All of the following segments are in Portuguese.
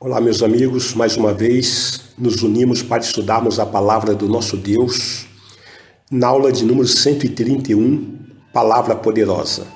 Olá, meus amigos, mais uma vez nos unimos para estudarmos a palavra do nosso Deus na aula de número 131, Palavra Poderosa.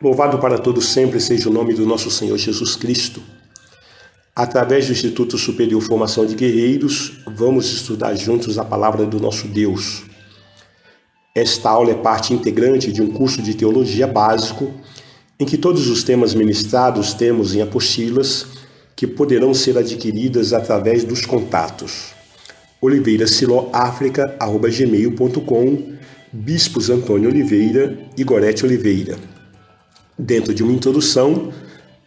Louvado para todos sempre seja o nome do nosso Senhor Jesus Cristo. Através do Instituto Superior Formação de Guerreiros, vamos estudar juntos a palavra do nosso Deus. Esta aula é parte integrante de um curso de teologia básico, em que todos os temas ministrados temos em apostilas que poderão ser adquiridas através dos contatos oliveirasiloafrica@gmail.com, Bispos Antônio Oliveira e Gorete Oliveira. Dentro de uma introdução,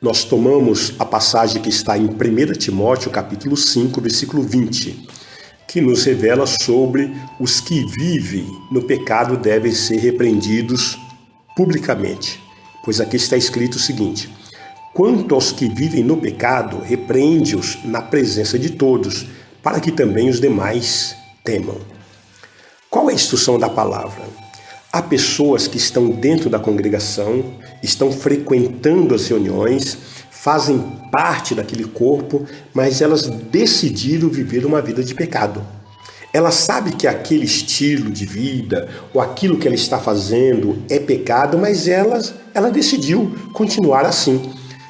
nós tomamos a passagem que está em 1 Timóteo, capítulo 5, versículo 20, que nos revela sobre os que vivem no pecado devem ser repreendidos publicamente. Pois aqui está escrito o seguinte: quanto aos que vivem no pecado, repreende-os na presença de todos, para que também os demais temam. Qual é a instrução da palavra? Há pessoas que estão dentro da congregação, estão frequentando as reuniões, fazem parte daquele corpo, mas elas decidiram viver uma vida de pecado. Ela sabe que aquele estilo de vida ou aquilo que ela está fazendo é pecado, mas ela decidiu continuar assim.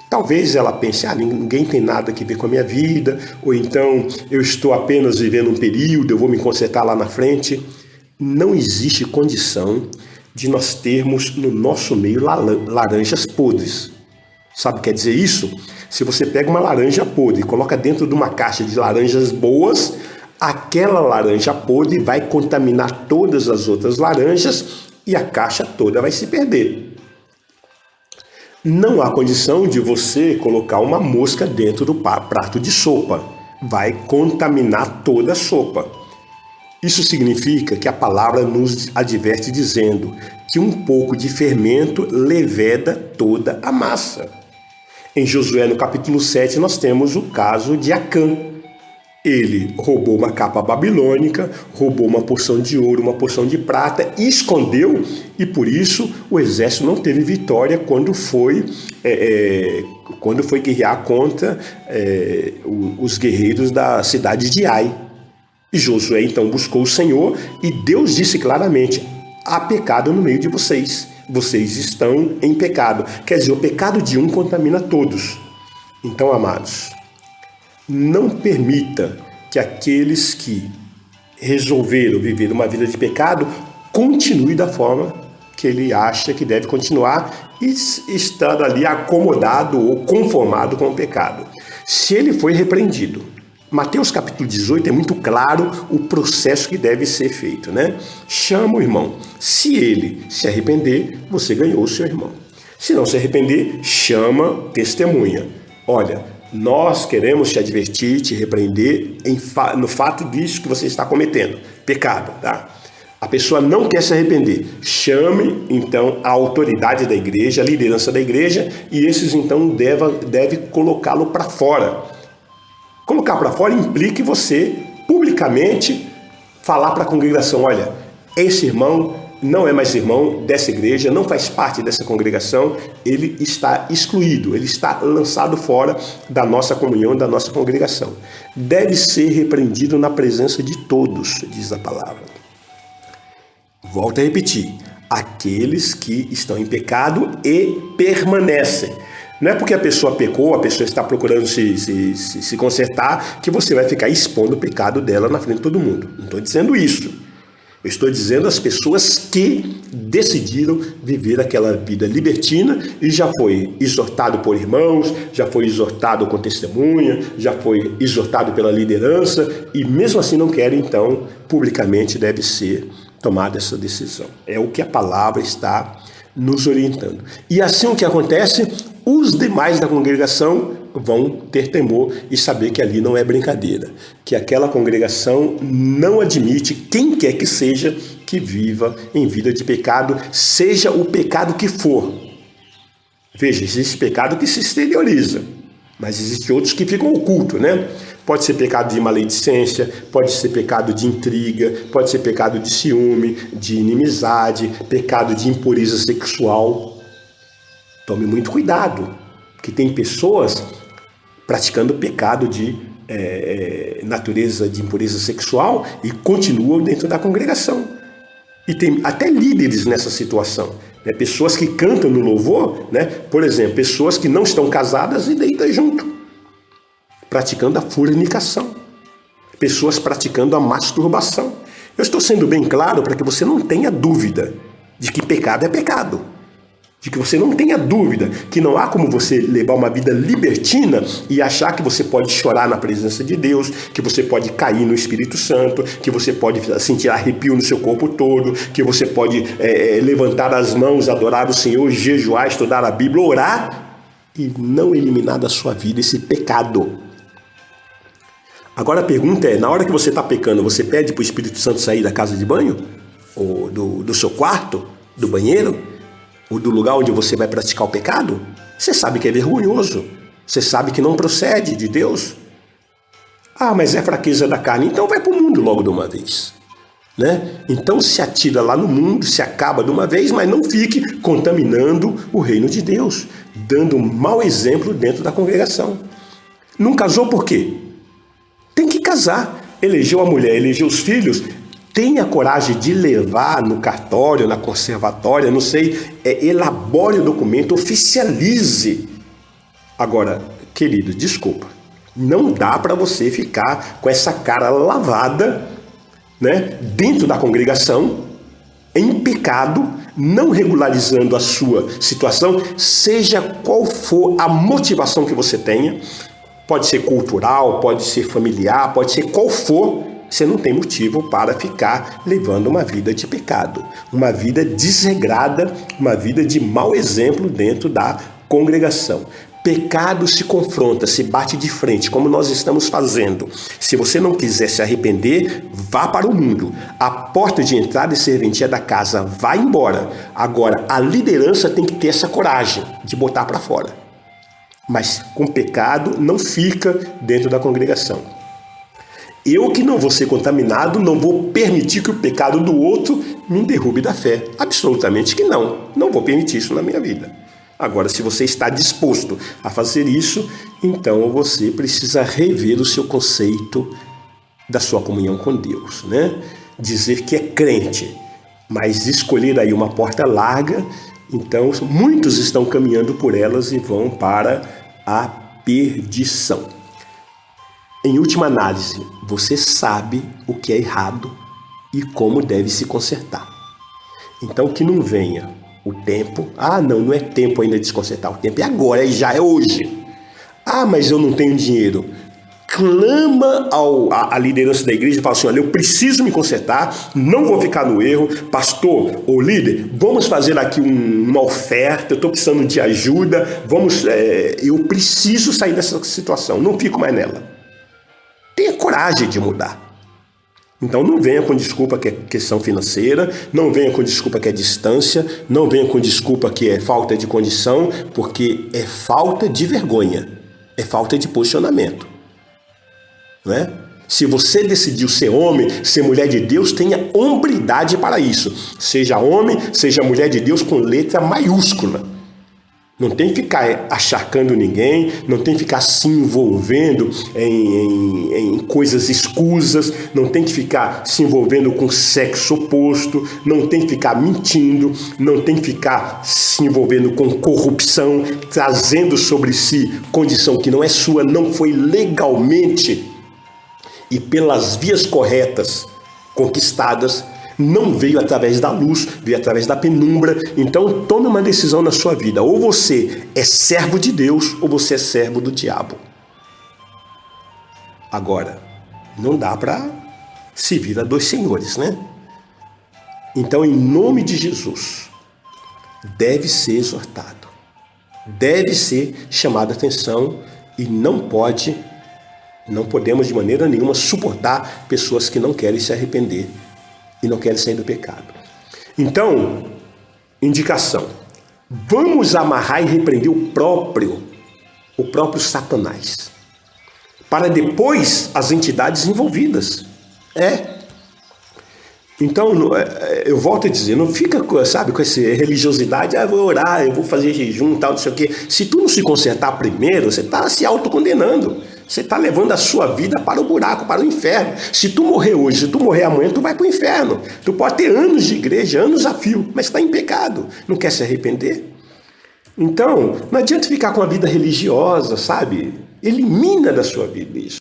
Talvez ela pense, ninguém tem nada a ver com a minha vida, ou então eu estou apenas vivendo um período, eu vou me consertar lá na frente. Não existe condição de nós termos no nosso meio laranjas podres. Sabe o que quer dizer isso? Se você pega uma laranja podre e coloca dentro de uma caixa de laranjas boas, aquela laranja podre vai contaminar todas as outras laranjas e a caixa toda vai se perder. Não há condição de você colocar uma mosca dentro do prato de sopa. Vai contaminar toda a sopa. Isso significa que a palavra nos adverte dizendo que um pouco de fermento leveda toda a massa. Em Josué, no capítulo 7, nós temos o caso de Acã. Ele roubou uma capa babilônica, roubou uma porção de ouro, uma porção de prata, escondeu, e por isso o exército não teve vitória quando foi guerrear contra os guerreiros da cidade de Ai. E Josué então buscou o Senhor e Deus disse claramente: há pecado no meio de vocês, vocês estão em pecado. Quer dizer, o pecado de um contamina todos. Então, amados, não permita que aqueles que resolveram viver uma vida de pecado continue da forma que ele acha que deve continuar e estar ali acomodado ou conformado com o pecado. Se ele foi repreendido, Mateus capítulo 18 é muito claro o processo que deve ser feito, né? Chama o irmão. Se ele se arrepender, você ganhou o seu irmão. Se não se arrepender, chama testemunha. Olha, nós queremos te advertir, te repreender no fato disso que você está cometendo. Pecado, tá? A pessoa não quer se arrepender. Chame, então, a autoridade da igreja, a liderança da igreja, e esses, então, deve colocá-lo para fora. Colocar para fora implica você, publicamente, falar para a congregação: olha, esse irmão não é mais irmão dessa igreja, não faz parte dessa congregação, ele está excluído, ele está lançado fora da nossa comunhão, da nossa congregação. Deve ser repreendido na presença de todos, diz a palavra. Volto a repetir: aqueles que estão em pecado e permanecem. Não é porque a pessoa pecou, a pessoa está procurando se consertar, que você vai ficar expondo o pecado dela na frente de todo mundo. Não estou dizendo isso. Eu estou dizendo as pessoas que decidiram viver aquela vida libertina e já foi exortado por irmãos, já foi exortado com testemunha, já foi exortado pela liderança e mesmo assim não querem, então, publicamente deve ser tomada essa decisão. É o que a palavra está nos orientando. E assim o que acontece, os demais da congregação vão ter temor e saber que ali não é brincadeira, que aquela congregação não admite quem quer que seja que viva em vida de pecado, seja o pecado que for. Veja, existe pecado que se exterioriza, mas existe outros que ficam ocultos, né? Pode ser pecado de maledicência, pode ser pecado de intriga, pode ser pecado de ciúme, de inimizade, pecado de impureza sexual. Tome muito cuidado, porque tem pessoas praticando pecado de natureza de impureza sexual e continuam dentro da congregação. E tem até líderes nessa situação, né? Pessoas que cantam no louvor, né? Por exemplo, pessoas que não estão casadas e deitam junto, praticando a fornicação, pessoas praticando a masturbação. Eu estou sendo bem claro para que você não tenha dúvida de que pecado é pecado, de que você não tenha dúvida que não há como você levar uma vida libertina e achar que você pode chorar na presença de Deus, que você pode cair no Espírito Santo, que você pode sentir arrepio no seu corpo todo, que você pode levantar as mãos, adorar o Senhor, jejuar, estudar a Bíblia, orar e não eliminar da sua vida esse pecado. Agora a pergunta é, na hora que você está pecando, você pede para o Espírito Santo sair da casa de banho? Ou do seu quarto? Do banheiro? Ou do lugar onde você vai praticar o pecado? Você sabe que é vergonhoso. Você sabe que não procede de Deus. Ah, mas é fraqueza da carne. Então vai para o mundo logo de uma vez, né? Então se atira lá no mundo, se acaba de uma vez, mas não fique contaminando o reino de Deus, dando um mau exemplo dentro da congregação. Não casou por quê? Tem que casar. Elegeu a mulher, elegeu os filhos. Tenha coragem de levar no cartório, na conservatória, não sei, elabore o documento, oficialize. Agora, querido, desculpa, não dá para você ficar com essa cara lavada, né, dentro da congregação, em pecado, não regularizando a sua situação, seja qual for a motivação que você tenha. Pode ser cultural, pode ser familiar, pode ser qual for, você não tem motivo para ficar levando uma vida de pecado, uma vida desregrada, uma vida de mau exemplo dentro da congregação. Pecado se confronta, se bate de frente, como nós estamos fazendo. Se você não quiser se arrepender, vá para o mundo. A porta de entrada e serventia da casa vai embora. Agora, a liderança tem que ter essa coragem de botar para fora. Mas com pecado não fica dentro da congregação. Eu que não vou ser contaminado, não vou permitir que o pecado do outro me derrube da fé. Absolutamente que não. Não vou permitir isso na minha vida. Agora, se você está disposto a fazer isso, então você precisa rever o seu conceito da sua comunhão com Deus, né? Dizer que é crente, mas escolher aí uma porta larga, então muitos estão caminhando por elas e vão para a perdição. Em última análise, você sabe o que é errado e como deve se consertar. Então que não venha o tempo, não é tempo ainda de se consertar, o tempo é agora, já é hoje. Mas eu não tenho dinheiro. Clama à liderança da igreja e fala assim, olha, eu preciso me consertar, não vou ficar no erro, pastor ou líder, vamos fazer aqui uma oferta, eu estou precisando de ajuda, eu preciso sair dessa situação, não fico mais nela. Tenha coragem de mudar. Então não venha com desculpa que é questão financeira, não venha com desculpa que é distância, não venha com desculpa que é falta de condição, porque é falta de vergonha, é falta de posicionamento. Não é? Se você decidiu ser homem, ser mulher de Deus, tenha hombridade para isso. Seja homem, seja mulher de Deus com letra maiúscula. Não tem que ficar acharcando ninguém, não tem que ficar se envolvendo em coisas escusas, não tem que ficar se envolvendo com sexo oposto, não tem que ficar mentindo, não tem que ficar se envolvendo com corrupção, trazendo sobre si condição que não é sua, não foi legalmente e pelas vias corretas conquistadas, não veio através da luz, veio através da penumbra. Então tome uma decisão na sua vida. Ou você é servo de Deus, ou você é servo do diabo. Agora, não dá para servir a dois senhores, né? Então, em nome de Jesus, deve ser exortado, deve ser chamada a atenção e não podemos de maneira nenhuma suportar pessoas que não querem se arrepender e não querem sair do pecado. Então, indicação, vamos amarrar e repreender o próprio Satanás, para depois as entidades envolvidas. Então, eu volto a dizer, não fica, sabe, com essa religiosidade, eu vou orar, eu vou fazer jejum, tal, não sei o quê. Se tu não se consertar primeiro, você está se autocondenando. Você está levando a sua vida para o buraco, para o inferno. Se tu morrer hoje, se tu morrer amanhã, tu vai para o inferno. Tu pode ter anos de igreja, anos a fio, mas está em pecado. Não quer se arrepender? Então, não adianta ficar com a vida religiosa, sabe? Elimina da sua vida isso.